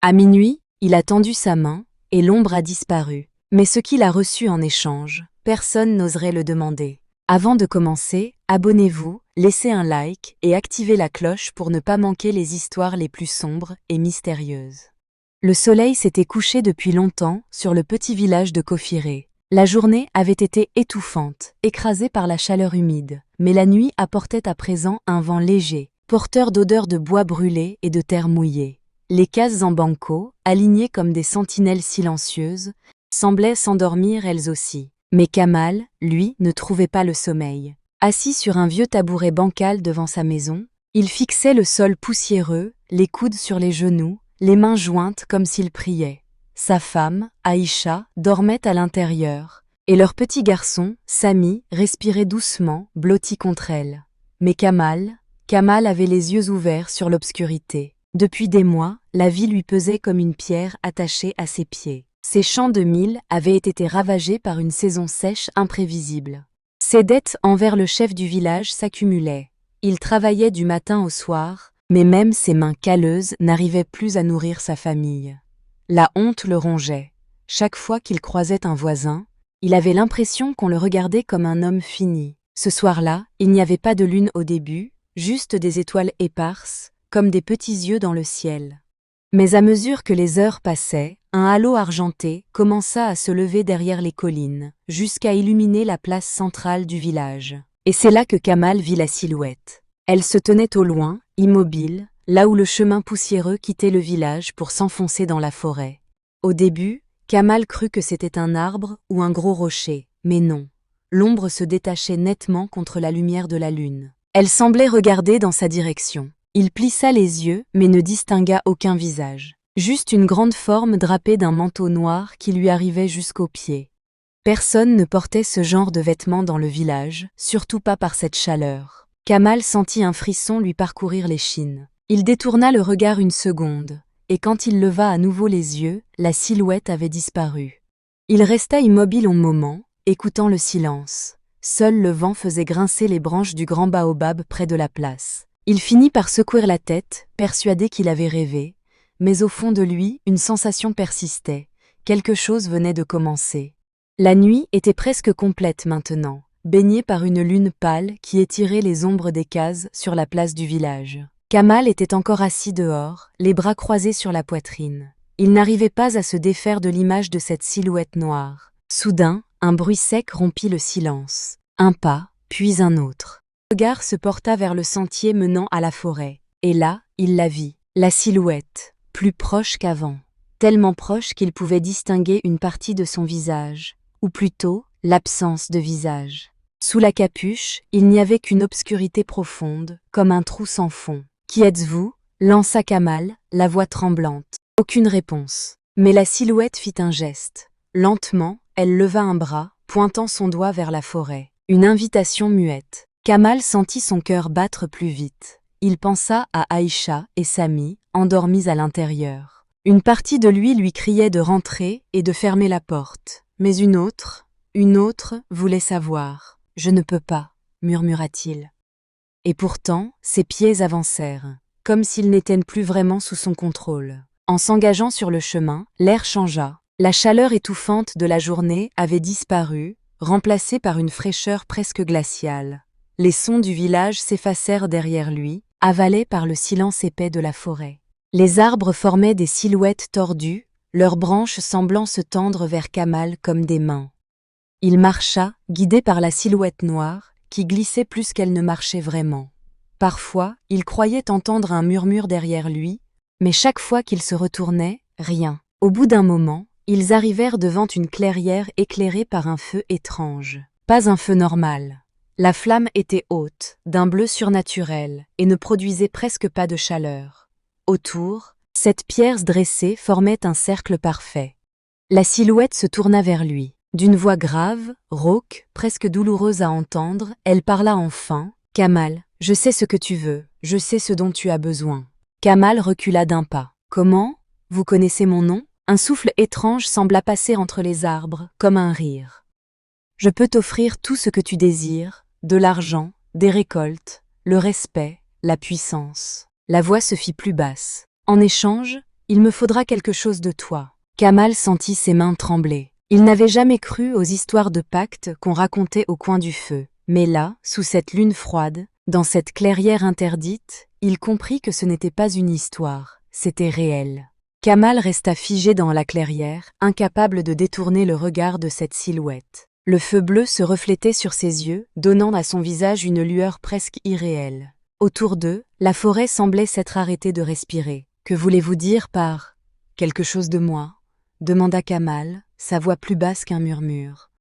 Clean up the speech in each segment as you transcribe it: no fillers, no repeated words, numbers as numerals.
À minuit, il a tendu sa main, et l'ombre a disparu. Mais ce qu'il a reçu en échange, personne n'oserait le demander. Avant de commencer, abonnez-vous, laissez un like et activez la cloche pour ne pas manquer les histoires les plus sombres et mystérieuses. Le soleil s'était couché depuis longtemps sur le petit village de Kofiré. La journée avait été étouffante, écrasée par la chaleur humide, mais la nuit apportait à présent un vent léger, porteur d'odeurs de bois brûlé et de terre mouillée. Les cases en banco, alignées comme des sentinelles silencieuses, semblaient s'endormir elles aussi. Mais Kamal, lui, ne trouvait pas le sommeil. Assis sur un vieux tabouret bancal devant sa maison, il fixait le sol poussiéreux, les coudes sur les genoux, les mains jointes comme s'il priait. Sa femme, Aïcha, dormait à l'intérieur, et leur petit garçon, Sami, respirait doucement, blotti contre elle. Mais Kamal avait les yeux ouverts sur l'obscurité. Depuis des mois, la vie lui pesait comme une pierre attachée à ses pieds. Ses champs de mil avaient été ravagés par une saison sèche imprévisible. Ses dettes envers le chef du village s'accumulaient. Il travaillait du matin au soir, mais même ses mains calleuses n'arrivaient plus à nourrir sa famille. La honte le rongeait. Chaque fois qu'il croisait un voisin, il avait l'impression qu'on le regardait comme un homme fini. Ce soir-là, il n'y avait pas de lune au début, juste des étoiles éparses, comme des petits yeux dans le ciel. Mais à mesure que les heures passaient, un halo argenté commença à se lever derrière les collines, jusqu'à illuminer la place centrale du village. Et c'est là que Kamal vit la silhouette. Elle se tenait au loin, immobile, là où le chemin poussiéreux quittait le village pour s'enfoncer dans la forêt. Au début, Kamal crut que c'était un arbre ou un gros rocher, mais non. L'ombre se détachait nettement contre la lumière de la lune. Elle semblait regarder dans sa direction. Il plissa les yeux, mais ne distingua aucun visage. Juste une grande forme drapée d'un manteau noir qui lui arrivait jusqu'aux pieds. Personne ne portait ce genre de vêtements dans le village, surtout pas par cette chaleur. Kamal sentit un frisson lui parcourir l'échine. Il détourna le regard une seconde, et quand il leva à nouveau les yeux, la silhouette avait disparu. Il resta immobile un moment, écoutant le silence. Seul le vent faisait grincer les branches du grand baobab près de la place. Il finit par secouer la tête, persuadé qu'il avait rêvé, mais au fond de lui, une sensation persistait. Quelque chose venait de commencer. La nuit était presque complète maintenant, baignée par une lune pâle qui étirait les ombres des cases sur la place du village. Kamal était encore assis dehors, les bras croisés sur la poitrine. Il n'arrivait pas à se défaire de l'image de cette silhouette noire. Soudain, un bruit sec rompit le silence. Un pas, puis un autre. Le regard se porta vers le sentier menant à la forêt. Et là, il la vit, la silhouette, plus proche qu'avant. Tellement proche qu'il pouvait distinguer une partie de son visage, ou plutôt, l'absence de visage. Sous la capuche, il n'y avait qu'une obscurité profonde, comme un trou sans fond. « Qui êtes-vous » lança Kamal, la voix tremblante. Aucune réponse. Mais la silhouette fit un geste. Lentement, elle leva un bras, pointant son doigt vers la forêt. Une invitation muette. Kamal sentit son cœur battre plus vite. Il pensa à Aïcha et Sami, endormis à l'intérieur. Une partie de lui criait de rentrer et de fermer la porte. Mais une autre voulait savoir. « Je ne peux pas » murmura-t-il. Et pourtant, ses pieds avancèrent, comme s'ils n'étaient plus vraiment sous son contrôle. En s'engageant sur le chemin, l'air changea. La chaleur étouffante de la journée avait disparu, remplacée par une fraîcheur presque glaciale. Les sons du village s'effacèrent derrière lui, avalés par le silence épais de la forêt. Les arbres formaient des silhouettes tordues, leurs branches semblant se tendre vers Kamal comme des mains. Il marcha, guidé par la silhouette noire, qui glissait plus qu'elle ne marchait vraiment. Parfois, il croyait entendre un murmure derrière lui, mais chaque fois qu'il se retournait, rien. Au bout d'un moment, ils arrivèrent devant une clairière éclairée par un feu étrange. Pas un feu normal. La flamme était haute, d'un bleu surnaturel, et ne produisait presque pas de chaleur. Autour, cette pierre dressée formait un cercle parfait. La silhouette se tourna vers lui. D'une voix grave, rauque, presque douloureuse à entendre, elle parla enfin. « Kamal, je sais ce que tu veux, je sais ce dont tu as besoin. » Kamal recula d'un pas. « Comment ? Vous connaissez mon nom ?» Un souffle étrange sembla passer entre les arbres, comme un rire. « Je peux t'offrir tout ce que tu désires, de l'argent, des récoltes, le respect, la puissance. » La voix se fit plus basse. En échange, il me faudra quelque chose de toi. Kamal sentit ses mains trembler. Il n'avait jamais cru aux histoires de pacte qu'on racontait au coin du feu. Mais là, sous cette lune froide, dans cette clairière interdite, il comprit que ce n'était pas une histoire, c'était réel. Kamal resta figé dans la clairière, incapable de détourner le regard de cette silhouette. Le feu bleu se reflétait sur ses yeux, donnant à son visage une lueur presque irréelle. Autour d'eux, la forêt semblait s'être arrêtée de respirer. « Que voulez-vous dire par « quelque chose de moi » demanda Kamal, sa voix plus basse qu'un murmure.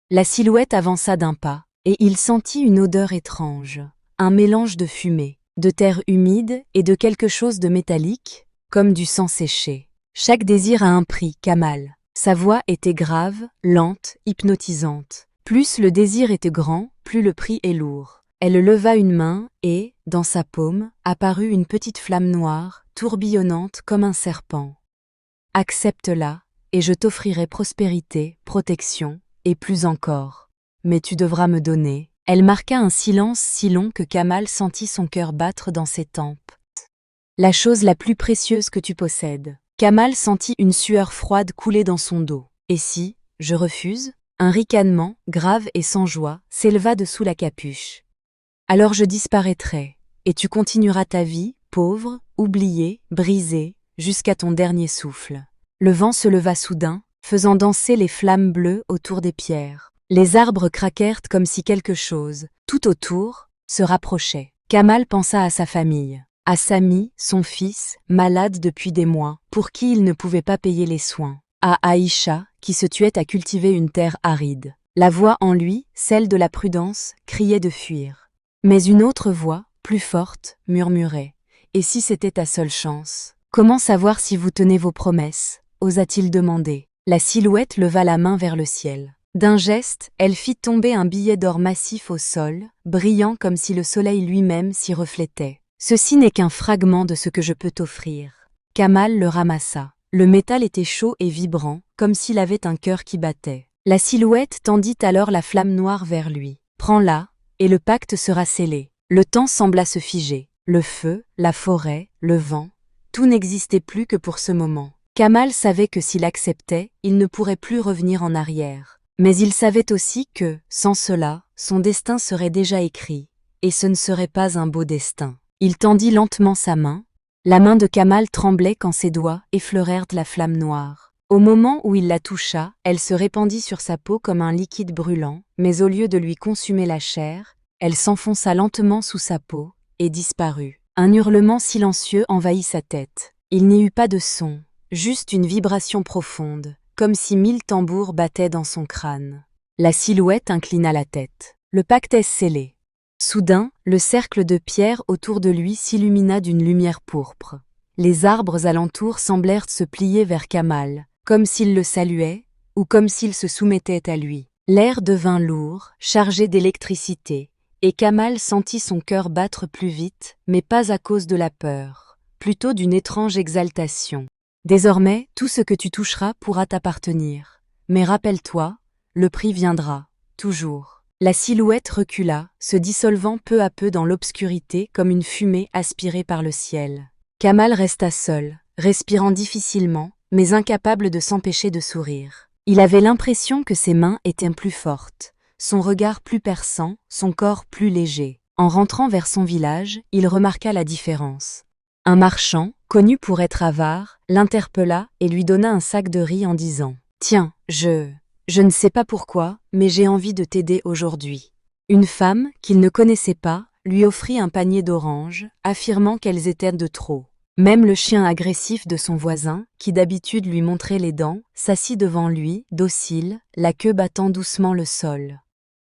La silhouette avança d'un pas, et il sentit une odeur étrange, un mélange de fumée, de terre humide et de quelque chose de métallique, comme du sang séché. Chaque désir a un prix, Kamal. Sa voix était grave, lente, hypnotisante. Plus le désir était grand, plus le prix est lourd. Elle leva une main et, dans sa paume, apparut une petite flamme noire, tourbillonnante comme un serpent. « Accepte-la, et je t'offrirai prospérité, protection, et plus encore. Mais tu devras me donner. » Elle marqua un silence si long que Kamal sentit son cœur battre dans ses tempes. « La chose la plus précieuse que tu possèdes. » Kamal sentit une sueur froide couler dans son dos. « Et si, je refuse ?» Un ricanement, grave et sans joie, s'éleva dessous la capuche. « Alors je disparaîtrai, et tu continueras ta vie, pauvre, oublié, brisé, jusqu'à ton dernier souffle. » Le vent se leva soudain, faisant danser les flammes bleues autour des pierres. Les arbres craquèrent comme si quelque chose, tout autour, se rapprochait. Kamal pensa à sa famille, à Sami, son fils, malade depuis des mois, pour qui il ne pouvait pas payer les soins, à Aïcha, qui se tuait à cultiver une terre aride. La voix en lui, celle de la prudence, criait de fuir. Mais une autre voix, plus forte, murmurait. « Et si c'était ta seule chance ? Comment savoir si vous tenez vos promesses ?» osa-t-il demander. La silhouette leva la main vers le ciel. D'un geste, elle fit tomber un billet d'or massif au sol, brillant comme si le soleil lui-même s'y reflétait. « Ceci n'est qu'un fragment de ce que je peux t'offrir. » Kamal le ramassa. Le métal était chaud et vibrant, comme s'il avait un cœur qui battait. La silhouette tendit alors la flamme noire vers lui. « Prends-la, et le pacte sera scellé. » Le temps sembla se figer. Le feu, la forêt, le vent, tout n'existait plus que pour ce moment. Kamal savait que s'il acceptait, il ne pourrait plus revenir en arrière. Mais il savait aussi que, sans cela, son destin serait déjà écrit, et ce ne serait pas un beau destin. Il tendit lentement sa main. La main de Kamal tremblait quand ses doigts effleurèrent la flamme noire. Au moment où il la toucha, elle se répandit sur sa peau comme un liquide brûlant, mais au lieu de lui consumer la chair, elle s'enfonça lentement sous sa peau et disparut. Un hurlement silencieux envahit sa tête. Il n'y eut pas de son, juste une vibration profonde, comme si 1000 tambours battaient dans son crâne. La silhouette inclina la tête. Le pacte est scellé. Soudain, le cercle de pierre autour de lui s'illumina d'une lumière pourpre. Les arbres alentours semblèrent se plier vers Kamal, comme s'ils le saluaient, ou comme s'ils se soumettaient à lui. L'air devint lourd, chargé d'électricité, et Kamal sentit son cœur battre plus vite, mais pas à cause de la peur, plutôt d'une étrange exaltation. Désormais, tout ce que tu toucheras pourra t'appartenir. Mais rappelle-toi, le prix viendra, toujours. La silhouette recula, se dissolvant peu à peu dans l'obscurité comme une fumée aspirée par le ciel. Kamal resta seul, respirant difficilement, mais incapable de s'empêcher de sourire. Il avait l'impression que ses mains étaient plus fortes, son regard plus perçant, son corps plus léger. En rentrant vers son village, il remarqua la différence. Un marchand, connu pour être avare, l'interpella et lui donna un sac de riz en disant « Tiens, je ne sais pas pourquoi, mais j'ai envie de t'aider aujourd'hui. » Une femme, qu'il ne connaissait pas, lui offrit un panier d'oranges, affirmant qu'elles étaient de trop. Même le chien agressif de son voisin, qui d'habitude lui montrait les dents, s'assit devant lui, docile, la queue battant doucement le sol.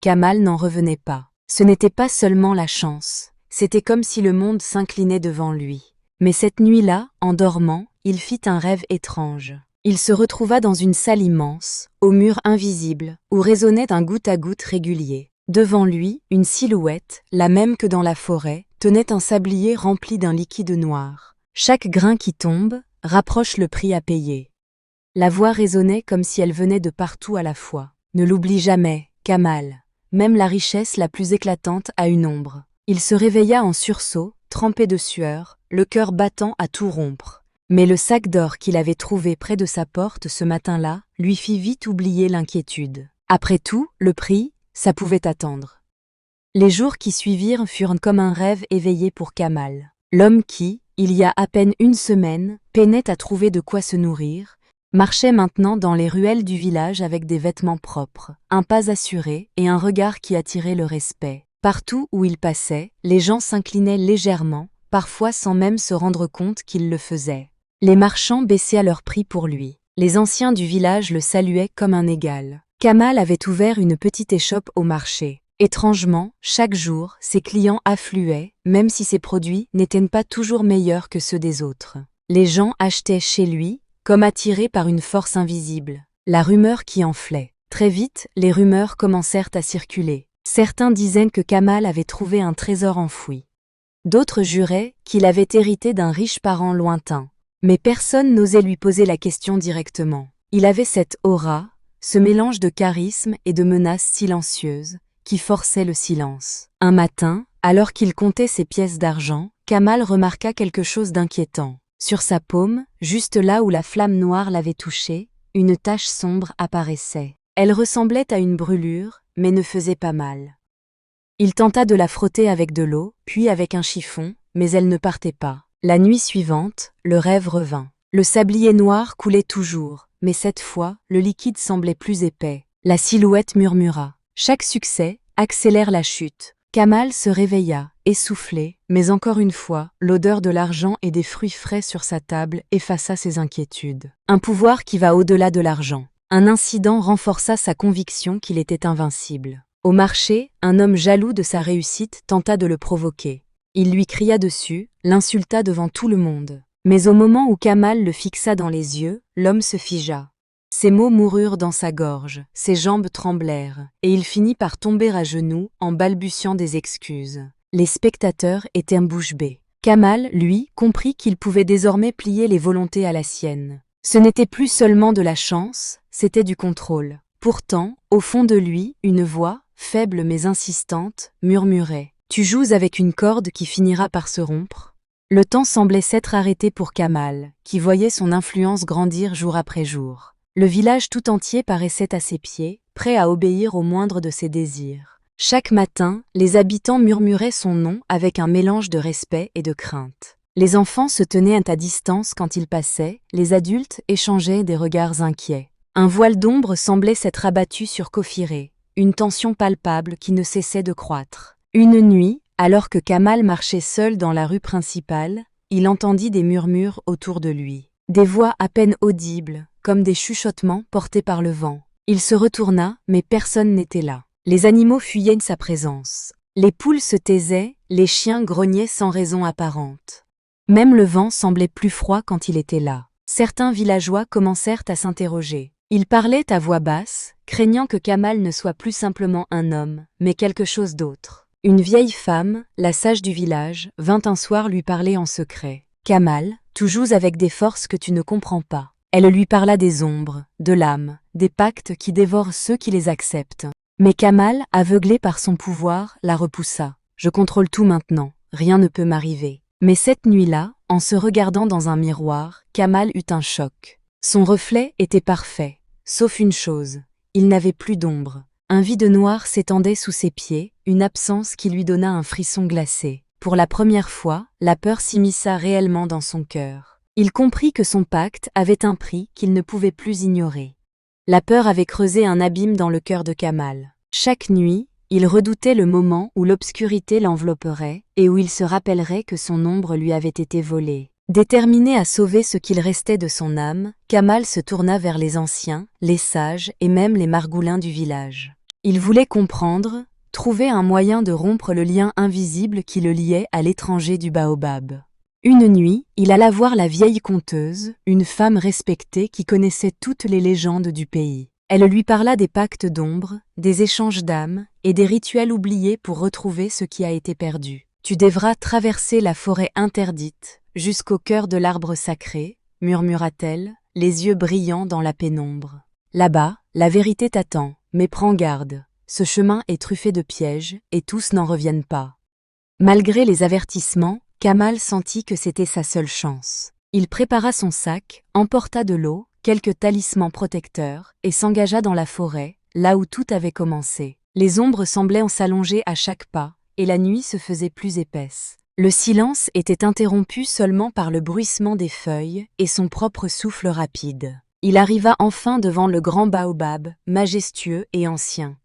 Kamal n'en revenait pas. Ce n'était pas seulement la chance, c'était comme si le monde s'inclinait devant lui. Mais cette nuit-là, en dormant, il fit un rêve étrange. Il se retrouva dans une salle immense, aux murs invisibles, où résonnait un goutte-à-goutte régulier. Devant lui, une silhouette, la même que dans la forêt, tenait un sablier rempli d'un liquide noir. Chaque grain qui tombe rapproche le prix à payer. La voix résonnait comme si elle venait de partout à la fois. Ne l'oublie jamais, Kamal. Même la richesse la plus éclatante a une ombre. Il se réveilla en sursaut, trempé de sueur, le cœur battant à tout rompre. Mais le sac d'or qu'il avait trouvé près de sa porte ce matin-là lui fit vite oublier l'inquiétude. Après tout, le prix, ça pouvait attendre. Les jours qui suivirent furent comme un rêve éveillé pour Kamal. L'homme qui, il y a à peine une semaine, peinait à trouver de quoi se nourrir, marchait maintenant dans les ruelles du village avec des vêtements propres, un pas assuré et un regard qui attirait le respect. Partout où il passait, les gens s'inclinaient légèrement, parfois sans même se rendre compte qu'il le faisait. Les marchands baissaient leur prix pour lui. Les anciens du village le saluaient comme un égal. Kamal avait ouvert une petite échoppe au marché. Étrangement, chaque jour, ses clients affluaient, même si ses produits n'étaient pas toujours meilleurs que ceux des autres. Les gens achetaient chez lui, comme attirés par une force invisible. La rumeur qui enflait. Très vite, les rumeurs commencèrent à circuler. Certains disaient que Kamal avait trouvé un trésor enfoui. D'autres juraient qu'il avait hérité d'un riche parent lointain. Mais personne n'osait lui poser la question directement. Il avait cette aura, ce mélange de charisme et de menaces silencieuses, qui forçait le silence. Un matin, alors qu'il comptait ses pièces d'argent, Kamal remarqua quelque chose d'inquiétant. Sur sa paume, juste là où la flamme noire l'avait touché, une tache sombre apparaissait. Elle ressemblait à une brûlure, mais ne faisait pas mal. Il tenta de la frotter avec de l'eau, puis avec un chiffon, mais elle ne partait pas. La nuit suivante, le rêve revint. Le sablier noir coulait toujours, mais cette fois, le liquide semblait plus épais. La silhouette murmura. Chaque succès accélère la chute. Kamal se réveilla, essoufflé, mais encore une fois, l'odeur de l'argent et des fruits frais sur sa table effaça ses inquiétudes. Un pouvoir qui va au-delà de l'argent. Un incident renforça sa conviction qu'il était invincible. Au marché, un homme jaloux de sa réussite tenta de le provoquer. Il lui cria dessus, l'insulta devant tout le monde. Mais au moment où Kamal le fixa dans les yeux, l'homme se figea. Ses mots moururent dans sa gorge, ses jambes tremblèrent, et il finit par tomber à genoux en balbutiant des excuses. Les spectateurs étaient bouche bée. Kamal, lui, comprit qu'il pouvait désormais plier les volontés à la sienne. Ce n'était plus seulement de la chance, c'était du contrôle. Pourtant, au fond de lui, une voix, faible mais insistante, murmurait « Tu joues avec une corde qui finira par se rompre ?» Le temps semblait s'être arrêté pour Kamal, qui voyait son influence grandir jour après jour. Le village tout entier paraissait à ses pieds, prêt à obéir au moindre de ses désirs. Chaque matin, les habitants murmuraient son nom avec un mélange de respect et de crainte. Les enfants se tenaient à distance quand il passait, les adultes échangeaient des regards inquiets. Un voile d'ombre semblait s'être abattu sur Kofiré, une tension palpable qui ne cessait de croître. Une nuit, alors que Kamal marchait seul dans la rue principale, il entendit des murmures autour de lui. Des voix à peine audibles, comme des chuchotements portés par le vent. Il se retourna, mais personne n'était là. Les animaux fuyaient sa présence. Les poules se taisaient, les chiens grognaient sans raison apparente. Même le vent semblait plus froid quand il était là. Certains villageois commencèrent à s'interroger. Ils parlaient à voix basse, craignant que Kamal ne soit plus simplement un homme, mais quelque chose d'autre. Une vieille femme, la sage du village, vint un soir lui parler en secret. « Kamal, tu joues avec des forces que tu ne comprends pas. » Elle lui parla des ombres, de l'âme, des pactes qui dévorent ceux qui les acceptent. Mais Kamal, aveuglé par son pouvoir, la repoussa. « Je contrôle tout maintenant, rien ne peut m'arriver. » Mais cette nuit-là, en se regardant dans un miroir, Kamal eut un choc. Son reflet était parfait, sauf une chose, il n'avait plus d'ombre. Un vide noir s'étendait sous ses pieds, une absence qui lui donna un frisson glacé. Pour la première fois, la peur s'immisça réellement dans son cœur. Il comprit que son pacte avait un prix qu'il ne pouvait plus ignorer. La peur avait creusé un abîme dans le cœur de Kamal. Chaque nuit, il redoutait le moment où l'obscurité l'envelopperait et où il se rappellerait que son ombre lui avait été volée. Déterminé à sauver ce qu'il restait de son âme, Kamal se tourna vers les anciens, les sages et même les margoulins du village. Il voulait comprendre, trouver un moyen de rompre le lien invisible qui le liait à l'étranger du baobab. Une nuit, il alla voir la vieille conteuse, une femme respectée qui connaissait toutes les légendes du pays. Elle lui parla des pactes d'ombre, des échanges d'âmes et des rituels oubliés pour retrouver ce qui a été perdu. « Tu devras traverser la forêt interdite, jusqu'au cœur de l'arbre sacré, » murmura-t-elle, les yeux brillants dans la pénombre. « Là-bas, la vérité t'attend, mais prends garde. Ce chemin est truffé de pièges, et tous n'en reviennent pas. » Malgré les avertissements, Kamal sentit que c'était sa seule chance. Il prépara son sac, emporta de l'eau, quelques talismans protecteurs, et s'engagea dans la forêt, là où tout avait commencé. Les ombres semblaient en s'allonger à chaque pas, et la nuit se faisait plus épaisse. Le silence était interrompu seulement par le bruissement des feuilles et son propre souffle rapide. Il arriva enfin devant le grand baobab, majestueux et ancien.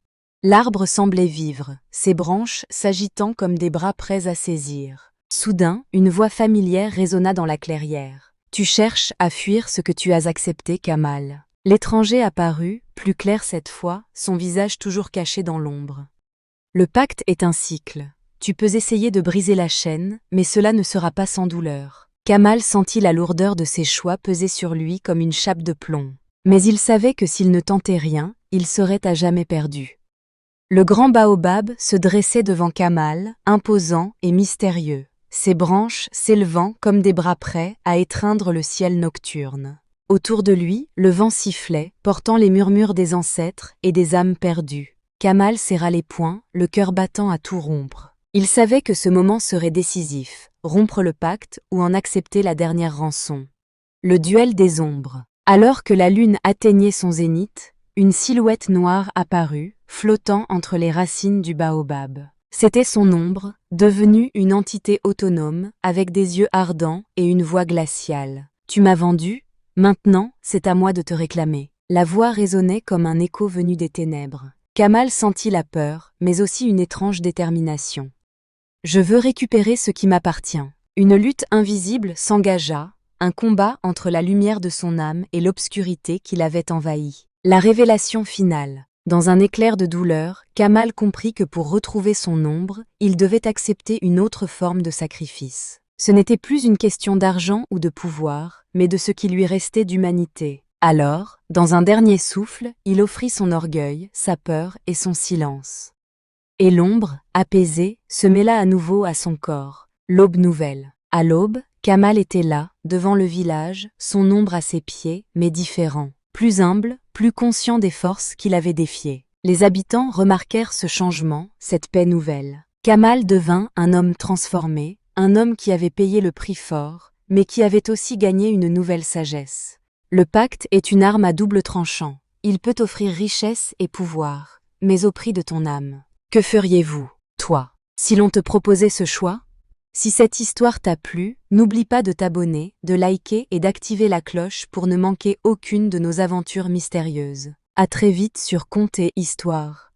L'arbre semblait vivre, ses branches s'agitant comme des bras prêts à saisir. Soudain, une voix familière résonna dans la clairière. « Tu cherches à fuir ce que tu as accepté, Kamal. » L'étranger apparut, plus clair cette fois, son visage toujours caché dans l'ombre. « Le pacte est un cycle. Tu peux essayer de briser la chaîne, mais cela ne sera pas sans douleur. » Kamal sentit la lourdeur de ses choix peser sur lui comme une chape de plomb. Mais il savait que s'il ne tentait rien, il serait à jamais perdu. Le grand baobab se dressait devant Kamal, imposant et mystérieux, ses branches s'élevant comme des bras prêts à étreindre le ciel nocturne. Autour de lui, le vent sifflait, portant les murmures des ancêtres et des âmes perdues. Kamal serra les poings, le cœur battant à tout rompre. Il savait que ce moment serait décisif, rompre le pacte ou en accepter la dernière rançon. Le duel des ombres. Alors que la lune atteignait son zénith, une silhouette noire apparut, flottant entre les racines du baobab. C'était son ombre, devenue une entité autonome, avec des yeux ardents et une voix glaciale. « Tu m'as vendu, maintenant, c'est à moi de te réclamer. » La voix résonnait comme un écho venu des ténèbres. Kamal sentit la peur, mais aussi une étrange détermination. « Je veux récupérer ce qui m'appartient. » Une lutte invisible s'engagea, un combat entre la lumière de son âme et l'obscurité qui l'avait envahi. La révélation finale. Dans un éclair de douleur, Kamal comprit que pour retrouver son ombre, il devait accepter une autre forme de sacrifice. Ce n'était plus une question d'argent ou de pouvoir, mais de ce qui lui restait d'humanité. Alors, dans un dernier souffle, il offrit son orgueil, sa peur et son silence. Et l'ombre, apaisée, se mêla à nouveau à son corps. L'aube nouvelle. À l'aube, Kamal était là, devant le village, son ombre à ses pieds, mais différent. Plus humble, plus conscient des forces qu'il avait défiées. Les habitants remarquèrent ce changement, cette paix nouvelle. Kamal devint un homme transformé, un homme qui avait payé le prix fort, mais qui avait aussi gagné une nouvelle sagesse. Le pacte est une arme à double tranchant. Il peut offrir richesse et pouvoir, mais au prix de ton âme. Que feriez-vous, toi, si l'on te proposait ce choix? Si cette histoire t'a plu, n'oublie pas de t'abonner, de liker et d'activer la cloche pour ne manquer aucune de nos aventures mystérieuses. À très vite sur Contes et Histoires.